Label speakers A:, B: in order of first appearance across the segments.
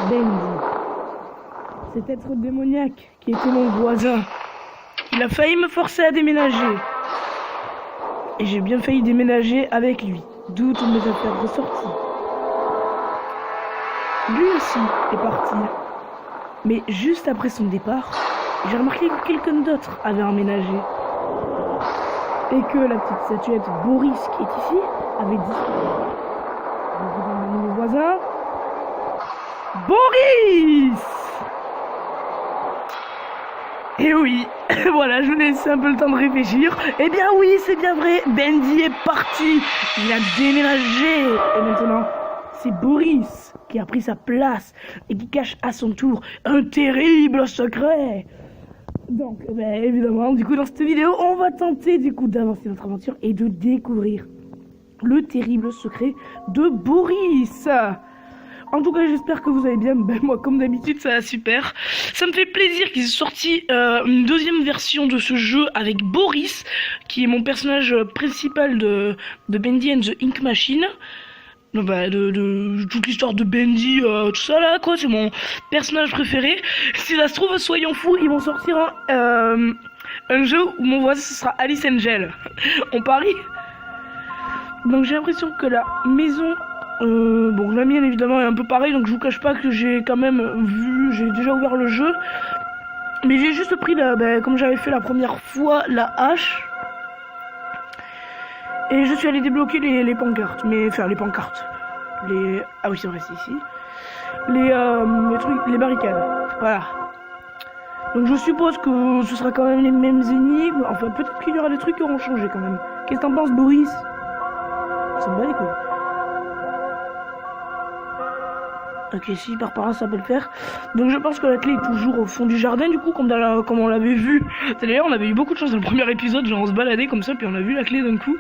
A: Bendy. Cet être démoniaque qui était mon voisin. Il a failli me forcer à déménager. Et j'ai bien failli déménager avec lui. D'où toutes mes affaires ressorties. Lui aussi est parti. Mais juste après son départ, j'ai remarqué que quelqu'un d'autre avait emménagé. Et que la petite statuette Boris qui est ici avait disparu. Je vous donne mon nouveau voisin. Boris! Et oui, voilà, je vous laisse un peu le temps de réfléchir. Eh bien oui, c'est bien vrai, Bendy est parti. Il a déménagé. Et maintenant, c'est Boris qui a pris sa place et qui cache à son tour un terrible secret. Donc, évidemment, du coup, dans cette vidéo, on va tenter du coup d'avancer notre aventure et de découvrir le terrible secret de Boris. En tout cas, j'espère que vous allez bien. Moi, comme d'habitude, ça va super. Ça me fait plaisir qu'ils aient sorti une deuxième version de ce jeu avec Boris, qui est mon personnage principal de Bendy and the Ink Machine. De toute l'histoire de Bendy, tout ça là, quoi. C'est mon personnage préféré. Si ça se trouve, soyons fous, ils vont sortir un jeu où mon voisin, ce sera Alice Angel. On parie. Donc, j'ai l'impression que la maison... bon, la mienne évidemment est un peu pareil, donc je vous cache pas que j'ai quand même j'ai déjà ouvert le jeu, mais j'ai juste pris comme j'avais fait la première fois, la hache, et je suis allé débloquer les pancartes, ah oui c'est vrai, c'est ici, les trucs, les barricades, voilà. Donc je suppose que ce sera quand même les mêmes énigmes, enfin peut-être qu'il y aura des trucs qui auront changé quand même. Qu'est-ce que t'en penses, Boris? Ça me bat les couilles. Ok, si par là ça peut le faire. Donc je pense que la clé est toujours au fond du jardin, du coup, comme on l'avait vu. D'ailleurs, on avait eu beaucoup de chance dans le premier épisode, genre on se baladait comme ça, puis on a vu la clé d'un coup.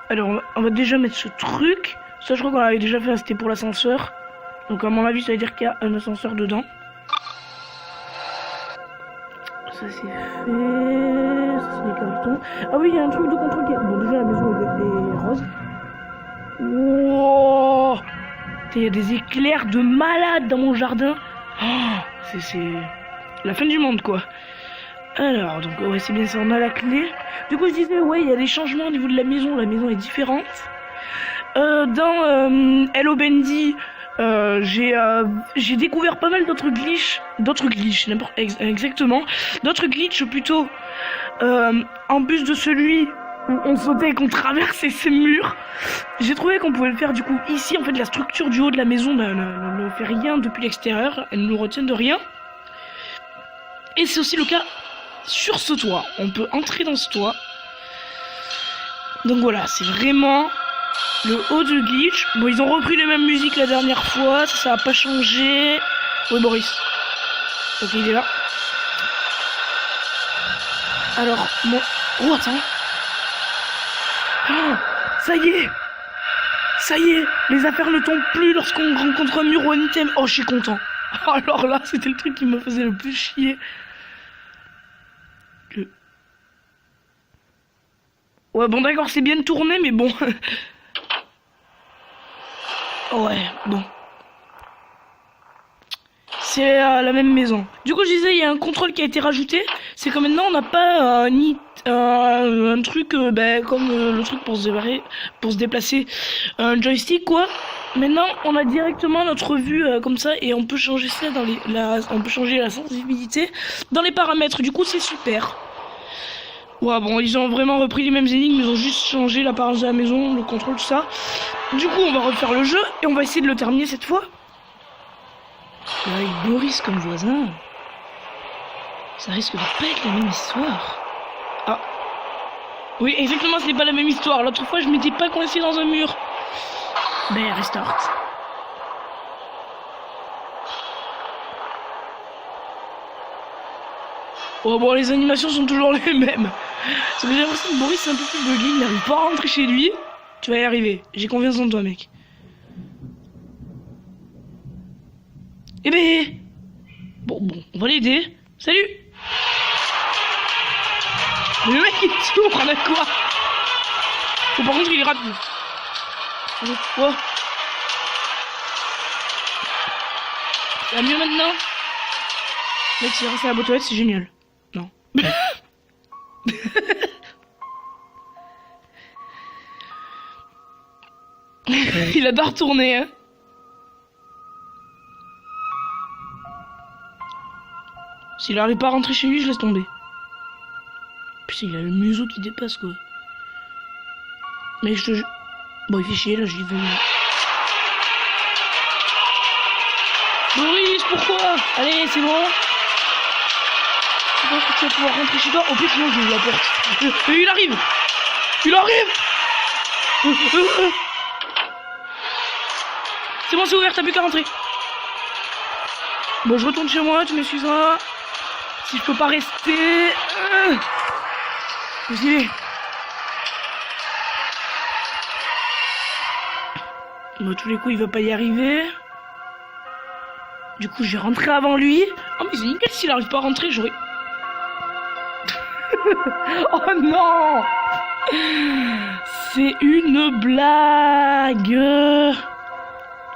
A: Alors, on va déjà mettre ce truc. Ça, je crois qu'on l'avait déjà fait, c'était pour l'ascenseur. Donc à mon avis, ça veut dire qu'il y a un ascenseur dedans. Ça c'est fait. Ça c'est des cartons. Ah oui, il y a un truc de contrôle qui est... Bon, déjà la maison est rose. Wow, il y a des éclairs de malade dans mon jardin. Oh, c'est la fin du monde quoi. Alors donc ouais, c'est bien ça, on a la clé. Du coup je disais ouais, il y a des changements au niveau de la maison est différente. Dans Hello Bendy, j'ai découvert pas mal d'autres glitches, d'autres glitches plutôt en plus de celui où on sautait et qu'on traversait ces murs. J'ai trouvé qu'on pouvait le faire du coup ici. En fait, la structure du haut de la maison ne fait rien depuis l'extérieur. Elle ne nous retient de rien. Et c'est aussi le cas sur ce toit. On peut entrer dans ce toit. Donc voilà, c'est vraiment le haut de glitch. Bon, ils ont repris les mêmes musiques la dernière fois. Ça a pas changé. Oui, Boris. Ok, il est là. Alors, bon... Oh, attends. Oh, ça y est, les affaires ne tombent plus lorsqu'on rencontre un mur ou un item. Oh, je suis content. Alors là, c'était le truc qui me faisait le plus chier. Ouais, bon, d'accord, c'est bien tourné, mais bon. Ouais, bon. C'est la même maison. Du coup, je disais, il y a un contrôle qui a été rajouté. C'est que maintenant, on n'a pas un truc comme le truc pour se déplacer, un joystick quoi. Maintenant, on a directement notre vue comme ça et on peut changer ça dans on peut changer la sensibilité dans les paramètres. Du coup, c'est super. Ouais, bon, ils ont vraiment repris les mêmes énigmes, ils ont juste changé l'apparence de la maison, le contrôle, tout ça. Du coup, on va refaire le jeu et on va essayer de le terminer cette fois. Avec Boris comme voisin, ça risque de pas être la même histoire. Ah. Oui, exactement, ce n'est pas la même histoire. L'autre fois, je m'étais pas coincé dans un mur. Ben, restart. Oh bon, les animations sont toujours les mêmes. Parce que j'ai l'impression que Boris est un peu plus buggy, il n'arrive pas à rentrer chez lui. Tu vas y arriver, j'ai confiance en toi, mec. Eh ben... Bon, on va l'aider. Salut. Le mec il s'ouvre, on a quoi? Bon, par contre il est rapide. Oh. Ça va mieux maintenant? Mec, si reste à la boîte aux lettres, c'est génial. Non. Il adore tourner, hein. S'il arrive pas à rentrer chez lui, je laisse tomber. Putain, il a le museau qui dépasse, quoi. Mais je te... Bon, il fait chier, là, je lui vais... Boris, pourquoi? Allez, c'est bon. Tu penses que tu vas pouvoir rentrer chez toi? Oh putain, sinon j'ouvre la porte. Il arrive. Il arrive. C'est bon, c'est ouvert, t'as plus qu'à rentrer. Bon, je retourne chez moi, tu m'excuseras. Si je peux pas rester... Vas-y. Bon, à tous les coups, il va pas y arriver. Du coup, je vais rentrer avant lui. Oh, mais c'est nickel, s'il arrive pas à rentrer, j'aurais... Oh non! C'est une blague!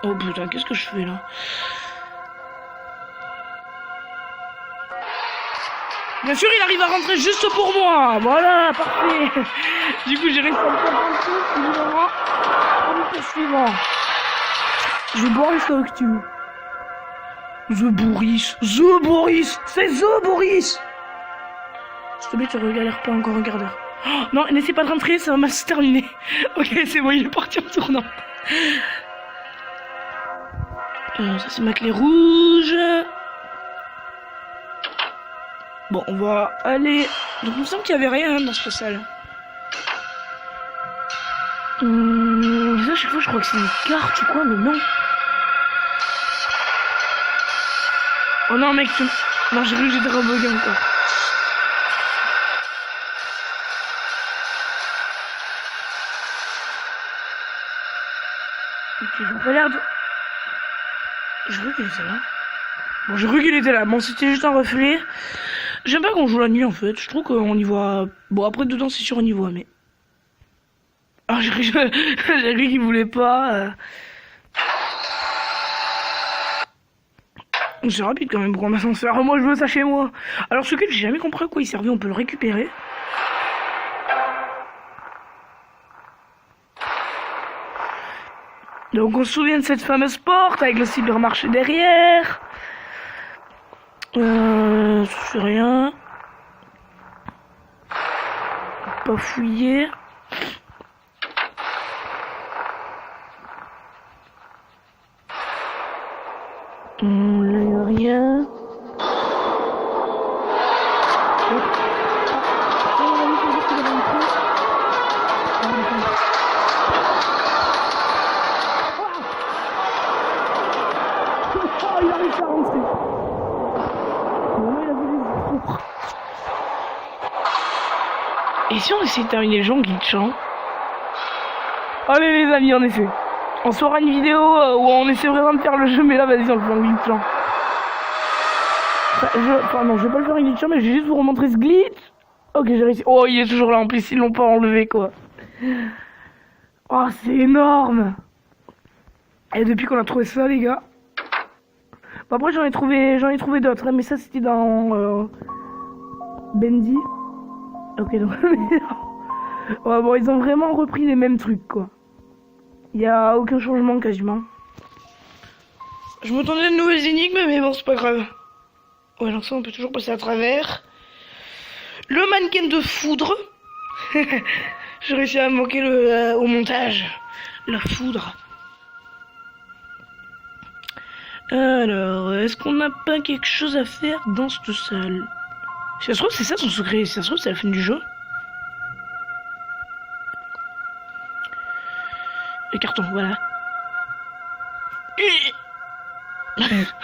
A: Oh putain, qu'est-ce que je fais là? Bien sûr, il arrive à rentrer juste pour moi. Voilà, parfait. Du coup, j'ai réussi à le faire rentrer. Le suivant. Je vais boire ça avec tu. The Boris. The Boris. C'est The Boris. S'il te plaît, tu regalères pas encore un quart d'heure. Oh, non, n'essaie pas de rentrer, ça va mal se terminer. Ok, c'est bon, il est parti en tournant. Ça, c'est ma clé rouge. Bon, on va aller... Donc, il me semble qu'il n'y avait rien dans cette salle. Ça, chaque fois, je crois que c'est une carte ou quoi, mais non. Oh non, mec, non, j'ai cru que j'étais rebugué encore. Ok, j'ai pas l'air de... Je crois qu'il était là. Bon, j'ai cru qu'il était là. Bon, c'était juste un reflet. J'aime pas qu'on joue la nuit, en fait. Je trouve qu'on y voit... Bon, après, dedans, c'est sûr, on y voit, mais... Ah, j'ai cru qu'il voulait pas... C'est rapide quand même pour un ascenseur. Moi je veux ça chez moi. Alors ce que j'ai jamais compris à quoi il servait, on peut le récupérer. Donc on se souvient de cette fameuse porte avec le cybermarché derrière. Ça fait rien. Pas fouiller. Là, il n'y a rien. Oh, il a réussi à rentrer. Et si on essaie de terminer le jeu en glitchant? Allez les amis, on essaie. On se fera une vidéo où on essaie vraiment de faire le jeu, mais là vas-y on le fait en glitchant. Enfin non, je vais pas le faire en glitchant, mais je vais juste vous remontrer ce glitch. Ok, j'ai réussi. Oh, il est toujours là en plus, ils l'ont pas enlevé quoi. Oh, c'est énorme. Et depuis qu'on a trouvé ça les gars. Bon, après j'en ai trouvé d'autres, hein, mais ça c'était dans Bendy. Ok, donc... ouais, bon, ils ont vraiment repris les mêmes trucs quoi. Il y a aucun changement quasiment. Je m'attendais à de nouvelles énigmes, mais bon, c'est pas grave. Ouais, alors ça, on peut toujours passer à travers. Le mannequin de foudre. J'ai réussi à manquer au montage. La foudre. Alors, est-ce qu'on n'a pas quelque chose à faire dans cette salle? Si ça se trouve, c'est ça son secret. Si ça se trouve, c'est la fin du jeu. Le carton, voilà.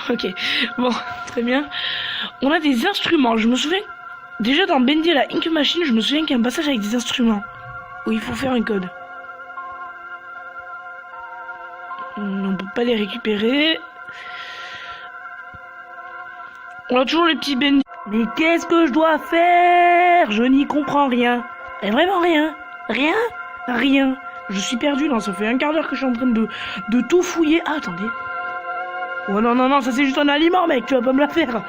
A: Ok, bon, très bien. On a des instruments, je me souviens... Déjà dans Bendy la Ink Machine, je me souviens qu'il y a un passage avec des instruments. Où il faut faire un code. On peut pas les récupérer. On a toujours les petits Bendy. Mais qu'est-ce que je dois faire? Je n'y comprends rien. Mais vraiment rien. Rien. Rien. Je suis perdu là, ça fait un quart d'heure que je suis en train de tout fouiller. Ah, attendez. Oh non, non, non, ça c'est juste un aliment, mec, tu vas pas me la faire.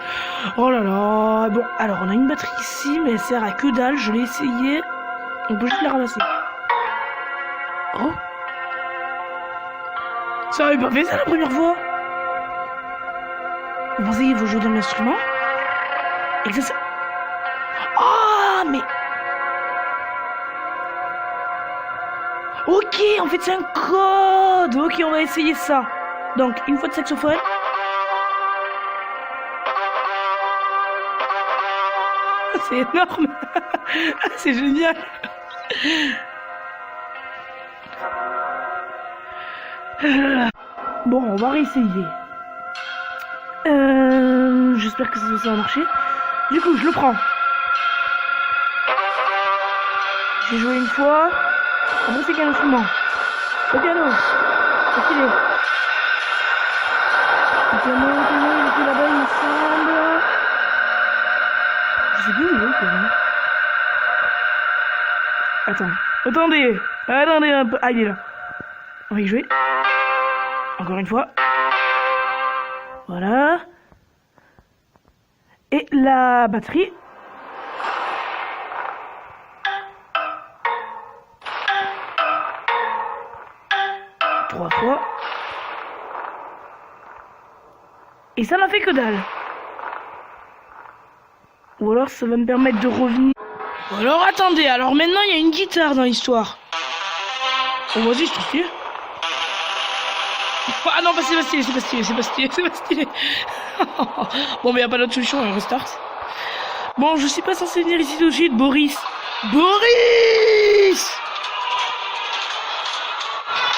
A: Oh là là. Bon, alors on a une batterie ici, mais elle sert à que dalle. Je l'ai essayé. On peut juste la ramasser. Oh. Ça avait pas fait ça la première fois. Vous pensez qu'il faut jouer dans l'instrument? Et que ça... Ah, mais... Ok, en fait c'est un code. Ok, on va essayer ça. Donc, une fois de saxophone. C'est énorme. C'est génial. Bon, on va réessayer. J'espère que ça va marcher. Du coup, je le prends. J'ai joué une fois. Après, c'est quel instrument? Le piano. C'est stylé. Le piano, il était là-bas, il me semble. Je sais plus où il est, le piano. Attends. Attendez un peu. Ah, il est là. On va y jouer. Encore une fois. Voilà. Et la batterie. Trois fois. Et ça n'a fait que dalle. Ou alors ça va me permettre de revenir. Alors attendez, alors maintenant il y a une guitare dans l'histoire. Oh vas-y, je te stylé. Ah non, c'est pas stylé. Bon mais y a pas d'autre solution, on restart. Bon, je suis pas censé venir ici tout de suite, Boris.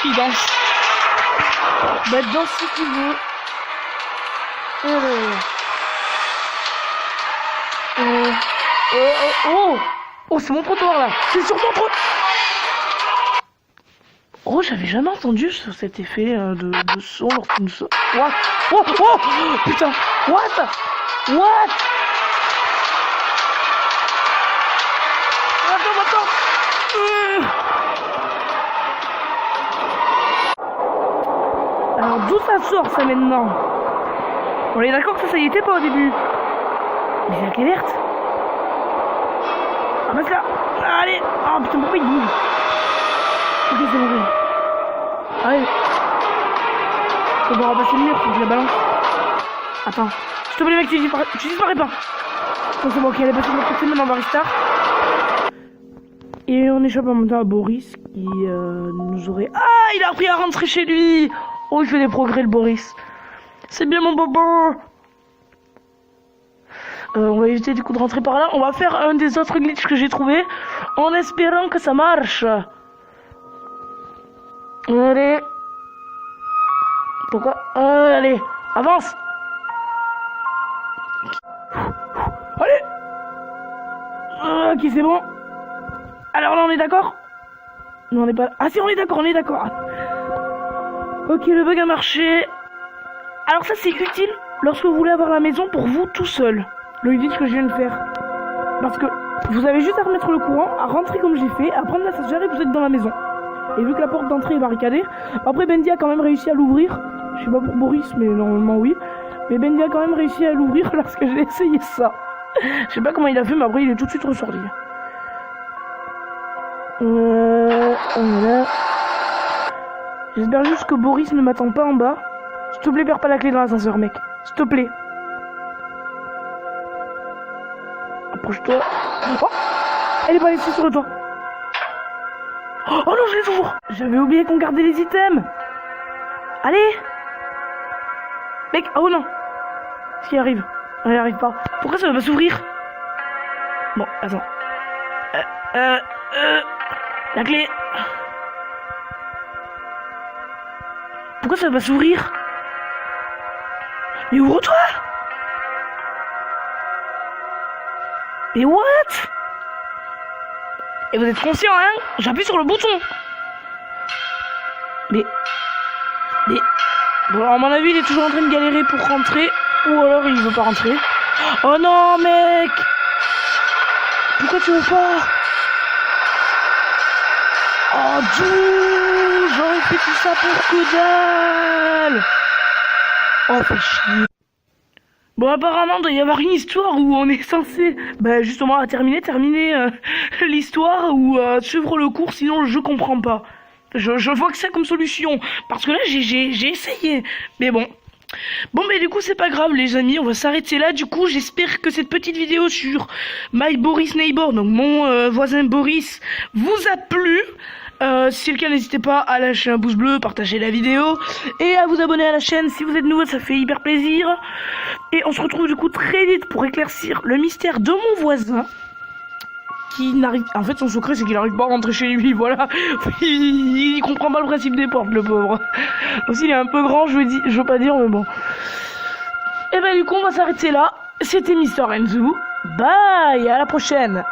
A: Il danse. Bah danse si tu veux. Oh, c'est mon trottoir là. C'est sur mon trottoir. Oh, j'avais jamais entendu cet effet de son lorsqu'une son. What? Oh, putain. What? Attends. Alors d'où ça sort ça maintenant? On est d'accord que ça y était pas au début. Mais c'est la clé verte. Ah bah là. Allez. Ah putain, pourquoi il bouge? Ok, c'est bon. Allez. On va repasser le mur, faut que je la balance. Attends. S'il te plaît mec, tu disparais pas. Bon, c'est bon, ok, elle est passée de l'autre côté, maintenant on va restart. Et on échappe en même temps à Boris qui nous aurait... Ah, il a appris à rentrer chez lui. Oh, il fait des progrès le Boris. C'est bien mon bobo. On va éviter du coup de rentrer par là. On va faire un des autres glitches que j'ai trouvé en espérant que ça marche. Allez. Pourquoi? Allez, avance. Allez. Ok, c'est bon. Alors là, on est d'accord? Non, on n'est pas... Ah si, on est d'accord. Ok, le bug a marché. Alors ça, c'est utile lorsque vous voulez avoir la maison pour vous tout seul. Le glitch que je viens de faire. Parce que vous avez juste à remettre le courant, à rentrer comme j'ai fait, à prendre l'ascenseur et vous êtes dans la maison. Et vu que la porte d'entrée est barricadée, après Bendy a quand même réussi à l'ouvrir. Je sais pas pour Boris, mais normalement oui. Mais Bendy a quand même réussi à l'ouvrir lorsque j'ai essayé ça. Je sais pas comment il a fait, mais après il est tout de suite ressorti. Voilà. J'espère juste que Boris ne m'attend pas en bas. S'il te plaît, perds pas la clé dans l'ascenseur, mec. S'il te plaît. Approche-toi. Oh, elle est pas laissée sur le toit. Oh non, je l'ai toujours. J'avais oublié qu'on gardait les items. Allez. Mec, oh non. Qu'est-ce qui arrive? Elle arrive pas. Pourquoi ça va pas s'ouvrir? Bon, attends. La clé. Pourquoi ça va pas s'ouvrir? Mais ouvre-toi! Mais what? Et vous êtes conscient, hein? J'appuie sur le bouton. Mais... Bon, à mon avis, il est toujours en train de galérer pour rentrer. Ou alors, il veut pas rentrer. Oh non, mec! Pourquoi tu veux pas? Oh, Dieu, j'aurais fait tout ça pour que dalle. Oh, fait chier. Bon, apparemment, il doit y avoir une histoire où on est censé, justement, terminer l'histoire ou suivre le cours, sinon je comprends pas. Je vois que ça comme solution, parce que là, j'ai essayé, mais bon. Bon, mais du coup, c'est pas grave, les amis, on va s'arrêter là. Du coup, j'espère que cette petite vidéo sur My Boris Neighbor, donc mon voisin Boris, vous a plu. Si c'est le cas, n'hésitez pas à lâcher un pouce bleu, partager la vidéo et à vous abonner à la chaîne si vous êtes nouveau, ça fait hyper plaisir. Et on se retrouve du coup très vite pour éclaircir le mystère de mon voisin qui n'arrive... En fait, son secret, c'est qu'il n'arrive pas à rentrer chez lui, voilà. Il comprend pas le principe des portes, le pauvre. Aussi, il est un peu grand, je veux pas dire, mais bon. Et du coup, on va s'arrêter là. C'était Mister Enzu. Bye, à la prochaine.